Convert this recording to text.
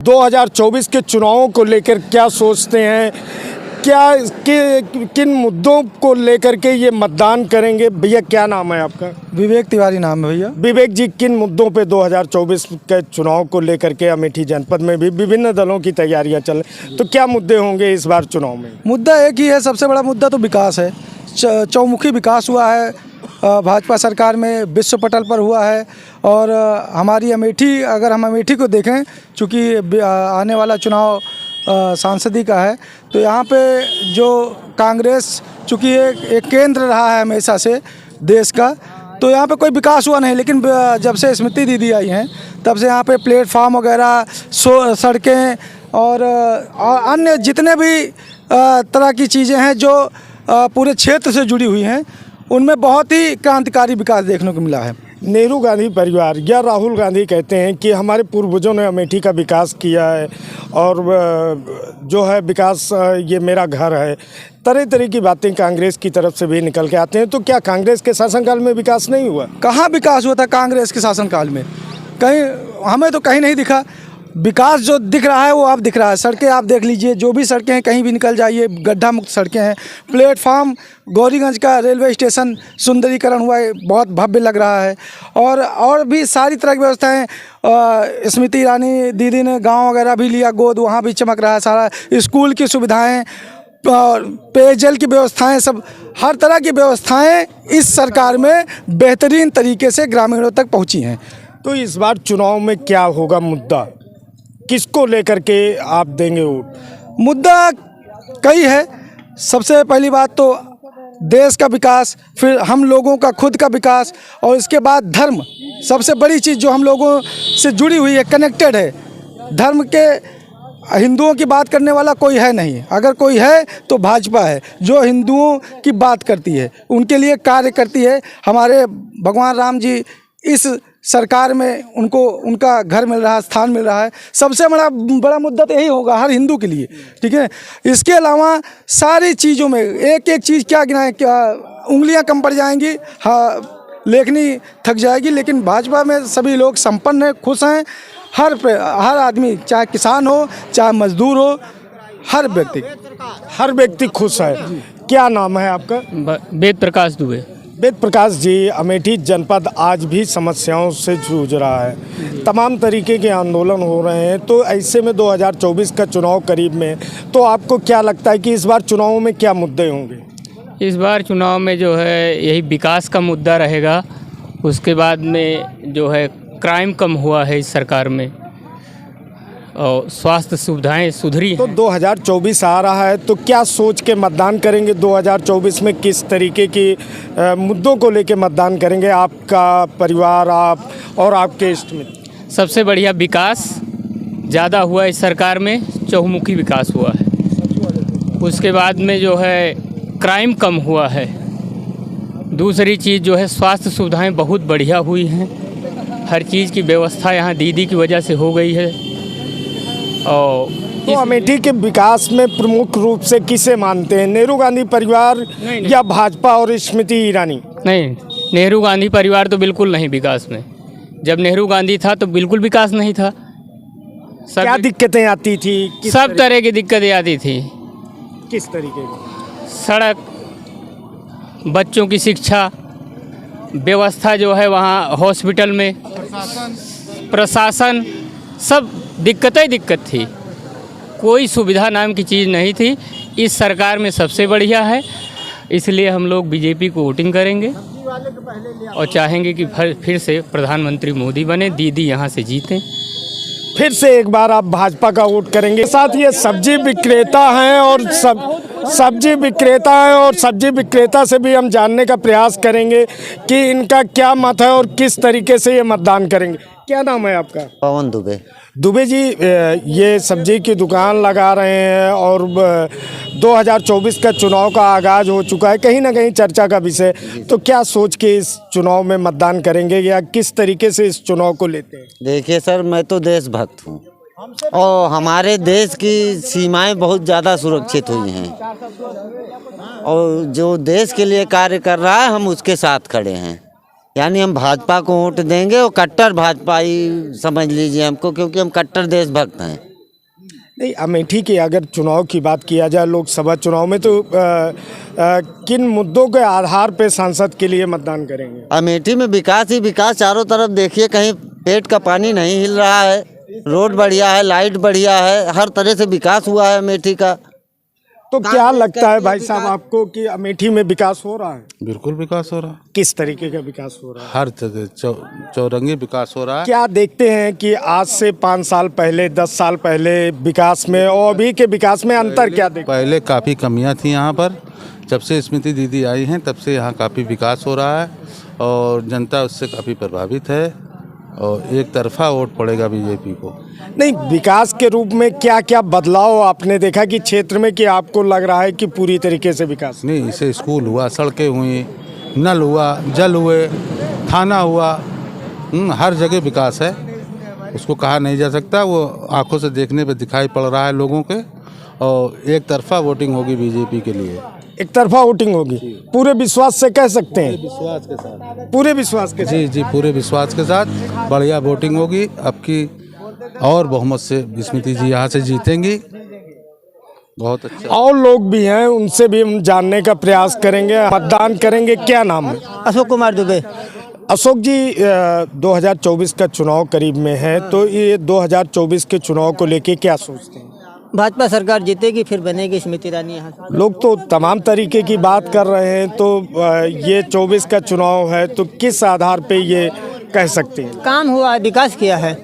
2024 के चुनावों को लेकर क्या सोचते हैं? किन मुद्दों को लेकर के ये मतदान करेंगे? भैया क्या नाम है आपका? विवेक तिवारी नाम है भैया। विवेक जी, किन मुद्दों पे 2024 के चुनाव को लेकर के अमेठी जनपद में भी विभिन्न दलों की तैयारियां चल रही, तो क्या मुद्दे होंगे इस बार चुनाव में? मुद्दा एक ही है, सबसे बड़ा मुद्दा तो विकास है। चौमुखी विकास हुआ है भाजपा सरकार में, विश्व पटल पर हुआ है। और हमारी अमेठी, अगर हम अमेठी को देखें, चूँकि आने वाला चुनाव सांसदी का है, तो यहाँ पे जो कांग्रेस चूँकि एक केंद्र रहा है हमेशा से देश का, तो यहाँ पे कोई विकास हुआ नहीं। लेकिन जब से स्मृति दीदी आई हैं तब से यहाँ पे प्लेटफार्म वगैरह, सड़कें और अन्य जितने भी तरह की चीज़ें हैं जो पूरे क्षेत्र से जुड़ी हुई हैं, उनमें बहुत ही क्रांतिकारी विकास देखने को मिला है। नेहरू गांधी परिवार या राहुल गांधी कहते हैं कि हमारे पूर्वजों ने अमेठी का विकास किया है और जो है विकास ये मेरा घर है। तरह तरह की बातें कांग्रेस की तरफ से भी निकल के आते हैं। तो क्या कांग्रेस के शासनकाल में विकास नहीं हुआ? कहाँ विकास हुआ था कांग्रेस के शासनकाल में? कहीं हमें तो कहीं नहीं दिखा। विकास जो दिख रहा है वो अब दिख रहा है। सड़कें आप देख लीजिए, जो भी सड़कें हैं कहीं भी निकल जाइए, गड्ढा मुक्त सड़कें हैं। प्लेटफार्म, गौरीगंज का रेलवे स्टेशन सुंदरीकरण हुआ है, बहुत भव्य लग रहा है। और भी सारी तरह की व्यवस्थाएं, स्मृति ईरानी दीदी ने गांव वगैरह भी लिया गोद, वहाँ भी चमक रहा है सारा। स्कूल की सुविधाएँ, पेयजल की व्यवस्थाएं, सब हर तरह की व्यवस्थाएं इस सरकार में बेहतरीन तरीके से ग्रामीणों तक पहुँची हैं। तो इस बार चुनाव में क्या होगा मुद्दा? किसको लेकर के आप देंगे वोट? मुद्दा कई है। सबसे पहली बात तो देश का विकास, फिर हम लोगों का खुद का विकास, और इसके बाद धर्म। सबसे बड़ी चीज़ जो हम लोगों से जुड़ी हुई है, कनेक्टेड है। धर्म के हिंदुओं की बात करने वाला कोई है नहीं। अगर कोई है तो भाजपा है, जो हिंदुओं की बात करती है, उनके लिए कार्य करती है। हमारे भगवान राम जी इस सरकार में उनको उनका घर मिल रहा है, स्थान मिल रहा है। सबसे बड़ा मुद्दा तो यही होगा हर हिंदू के लिए, ठीक है। इसके अलावा सारी चीज़ों में एक एक चीज़ क्या गिनाएं, क्या उंगलियां कम पड़ जाएंगी, हाँ लेखनी थक जाएगी। लेकिन भाजपा में सभी लोग संपन्न हैं, खुश हैं। हर आदमी, चाहे किसान हो चाहे मजदूर हो, हर व्यक्ति खुश है। क्या नाम है आपका? वेद प्रकाश दुबे। वेद प्रकाश जी, अमेठी जनपद आज भी समस्याओं से जूझ रहा है। तमाम तरीके के आंदोलन हो रहे हैं। तो ऐसे में 2024 का चुनाव करीब में, तो आपको क्या लगता है कि इस बार चुनावों में क्या मुद्दे होंगे? इस बार चुनाव में जो है यही विकास का मुद्दा रहेगा। उसके बाद में जो है क्राइम कम हुआ है इस सरकार में, और स्वास्थ्य सुविधाएं सुधरी। तो 2024 आ रहा है, तो क्या सोच के मतदान करेंगे? 2024 में किस तरीके की मुद्दों को लेके मतदान करेंगे? आपका परिवार, आप और आपके इष्ट मित्र? सबसे बढ़िया विकास ज़्यादा हुआ इस सरकार में, चहुमुखी विकास हुआ है। उसके बाद में जो है क्राइम कम हुआ है। दूसरी चीज़ जो है स्वास्थ्य सुविधाएं बहुत बढ़िया हुई हैं। हर चीज़ की व्यवस्था यहाँ दीदी की वजह से हो गई है। और तो अमेठी के विकास में प्रमुख रूप से किसे मानते हैं? नेहरू गांधी परिवार या भाजपा और स्मृति ईरानी? नहीं, नेहरू गांधी परिवार तो बिल्कुल नहीं विकास में। जब नेहरू गांधी था तो बिल्कुल विकास नहीं था। क्या दिक्कतें आती थी? सब तरह की दिक्कतें आती थी। किस तरीके की? सड़क, बच्चों की शिक्षा व्यवस्था जो है वहाँ, हॉस्पिटल में प्रशासन, सब दिक्कत थी। कोई सुविधा नाम की चीज़ नहीं थी। इस सरकार में सबसे बढ़िया है। इसलिए हम लोग बीजेपी को वोटिंग करेंगे और चाहेंगे कि फिर से प्रधानमंत्री मोदी बने, दीदी यहाँ से जीतें। फिर से एक बार आप भाजपा का वोट करेंगे। साथ ये सब्जी विक्रेता हैं और सब्जी विक्रेता से भी हम जानने का प्रयास करेंगे कि इनका क्या मत है और किस तरीके से ये मतदान करेंगे। क्या नाम है आपका? पवन दुबे। दुबे जी, ये सब्जी की दुकान लगा रहे हैं और 2024 का चुनाव का आगाज़ हो चुका है, कहीं ना कहीं चर्चा का विषय। तो क्या सोच के इस चुनाव में मतदान करेंगे या किस तरीके से इस चुनाव को लेते हैं? देखिए सर, मैं तो देशभक्त हूँ और हमारे देश की सीमाएं बहुत ज़्यादा सुरक्षित हुई हैं, और जो देश के लिए कार्य कर रहा है हम उसके साथ खड़े हैं। यानी हम भाजपा को वोट देंगे और कट्टर भाजपाई समझ लीजिए हमको, क्योंकि हम कट्टर देशभक्त हैं। नहीं, अमेठी के अगर चुनाव की बात किया जाए, लोकसभा चुनाव में, तो किन मुद्दों के आधार पे सांसद के लिए मतदान करेंगे? अमेठी में विकास ही विकास, चारों तरफ देखिए, कहीं पेट का पानी नहीं हिल रहा है, रोड बढ़िया है, लाइट बढ़िया है, हर तरह से विकास हुआ है अमेठी का। तो क्या लगता है भाई साहब आपको कि अमेठी में विकास हो रहा है? बिल्कुल विकास हो रहा है, किस तरीके का विकास हो रहा है? हर जगह चौरंगी विकास हो रहा है। क्या देखते हैं कि आज से 5 साल पहले, 10 साल पहले विकास में और अभी के विकास में अंतर क्या देखते हैं? पहले काफ़ी कमियां थी यहाँ पर, जब से स्मृति दीदी आई हैं तब से यहाँ काफ़ी विकास हो रहा है और जनता उससे काफ़ी प्रभावित है और एक तरफा वोट पड़ेगा बीजेपी को। नहीं, विकास के रूप में क्या क्या बदलाव आपने देखा कि क्षेत्र में, कि आपको लग रहा है कि पूरी तरीके से विकास? नहीं, इसे स्कूल हुआ, सड़कें हुई, नल हुआ, जल हुए, थाना हुआ, हर जगह विकास है, उसको कहा नहीं जा सकता। वो आंखों से देखने पे दिखाई पड़ रहा है लोगों के, और एक तरफा वोटिंग होगी बीजेपी के लिए। एक तरफा वोटिंग होगी, पूरे विश्वास से कह सकते हैं? विश्वास के साथ, पूरे विश्वास के साथ? जी जी, पूरे विश्वास के साथ बढ़िया वोटिंग होगी। अब की और बहुमत से स्मृति जी यहाँ से जीतेंगी। बहुत अच्छा। और लोग भी हैं, उनसे भी हम जानने का प्रयास करेंगे, मतदान करेंगे। क्या नाम है? अशोक कुमार दुबे। अशोक जी, 2024 का चुनाव करीब में है, तो ये 2024 के चुनाव को लेके क्या सोचते हैं? भाजपा सरकार जीतेगी, फिर बनेगी स्मृति ईरानी यहाँ। लोग तो तमाम तरीके की बात कर रहे हैं, तो ये 24 का चुनाव है, तो किस आधार पे ये कह सकते हैं? काम हुआ, विकास किया है।